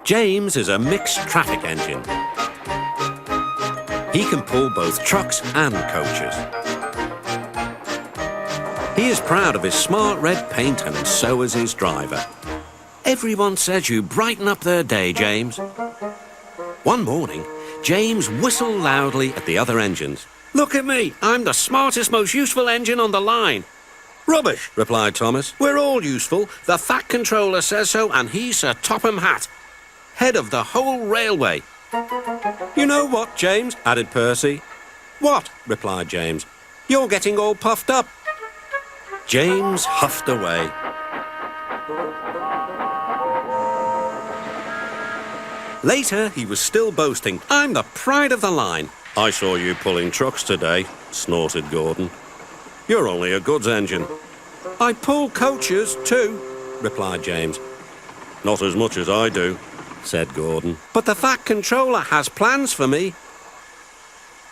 James is a mixed traffic engine. He can pull both trucks and coaches. He is proud of his smart red paint, and so is his driver. Everyone says you brighten up their day, James. One morning, James whistled loudly at the other engines. "Look at me! I'm the smartest, most useful engine on the line." "Rubbish," replied Thomas. "We're all useful. The Fat Controller says so, and he's Sir Topham Hatt, head of the whole railway." "You know what, James?" added Percy. "What?" replied James. "You're getting all puffed up." James huffed away. Later, he was still boasting. "I'm the pride of the line." "I saw you pulling trucks today," snorted Gordon. "You're only a goods engine." "I pull coaches too," replied James. "Not as much as I do," said Gordon. "But the Fat Controller has plans for me."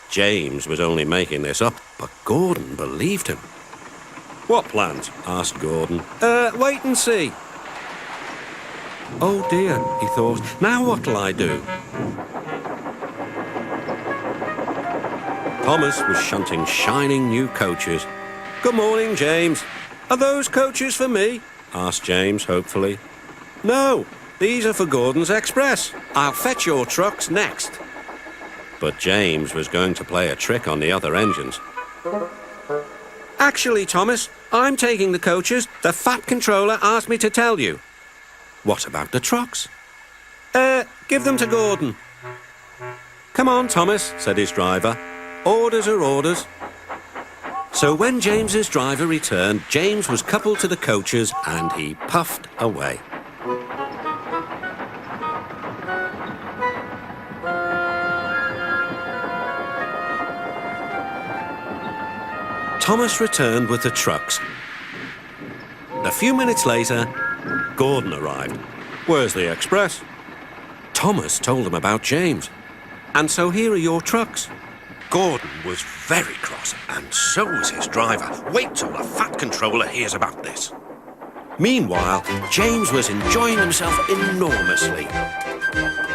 James was only making this up, but Gordon believed him. "What plans?" asked Gordon. Wait and see." "Oh dear," he thought. "Now what'll I do?" Thomas was shunting shining new coaches. "Good morning, James. Are those coaches for me?" asked James hopefully. "No, these are for Gordon's Express. I'll fetch your trucks next." But James was going to play a trick on the other engines. "Actually, Thomas, I'm taking the coaches. The Fat Controller asked me to tell you." "What about the trucks?" Give them to Gordon." "Come on, Thomas," said his driver. "Orders are orders." So when James's driver returned, James was coupled to the coaches and he puffed away. Thomas returned with the trucks. A few minutes later, Gordon arrived. "Where's the express?" Thomas told him about James. "And so here are your trucks." Gordon was very cross, and so was his driver. Wait till the Fat Controller hears about this. Meanwhile, James was enjoying himself enormously.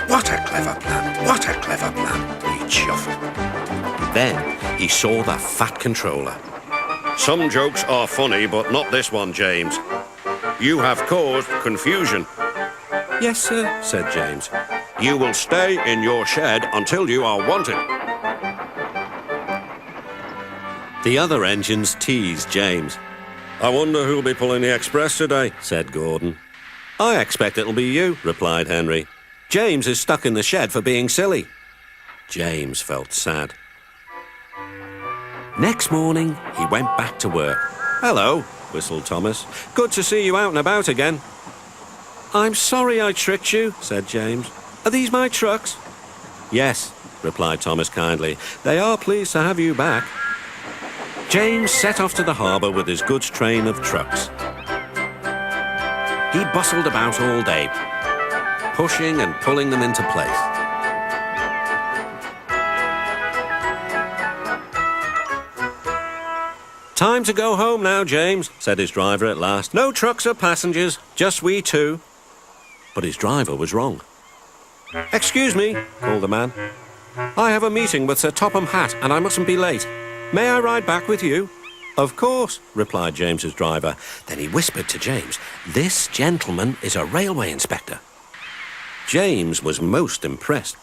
"What a clever plan! What a clever plan!" he chuckled. Then he saw the Fat Controller. "Some jokes are funny, but not this one, James. You have caused confusion." "Yes, sir," said James. "You will stay in your shed until you are wanted." The other engines teased James. "I wonder who'll be pulling the express today," said Gordon. "I expect it'll be you," replied Henry. "James is stuck in the shed for being silly." James felt sad. Next morning, he went back to work. "Hello," whistled Thomas. "Good to see you out and about again." "I'm sorry I tricked you," said James. "Are these my trucks?" "Yes," replied Thomas kindly. "They are pleased to have you back." James set off to the harbour with his goods train of trucks. He bustled about all day, pushing and pulling them into place. "Time to go home now, James," said his driver at last. "No trucks or passengers, just we two." But his driver was wrong. "Excuse me," called the man. "I have a meeting with Sir Topham Hatt and I mustn't be late. May I ride back with you?" "Of course," replied James's driver. Then he whispered to James, "This gentleman is a railway inspector." James was most impressed.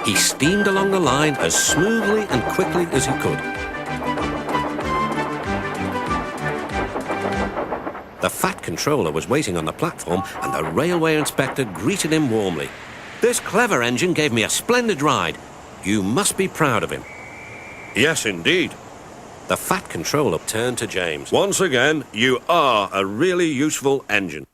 He steamed along the line as smoothly and quickly as he could. The Fat Controller was waiting on the platform, and the railway inspector greeted him warmly. "This clever engine gave me a splendid ride. You must be proud of him." "Yes, indeed." The Fat Controller turned to James. "Once again, you are a really useful engine."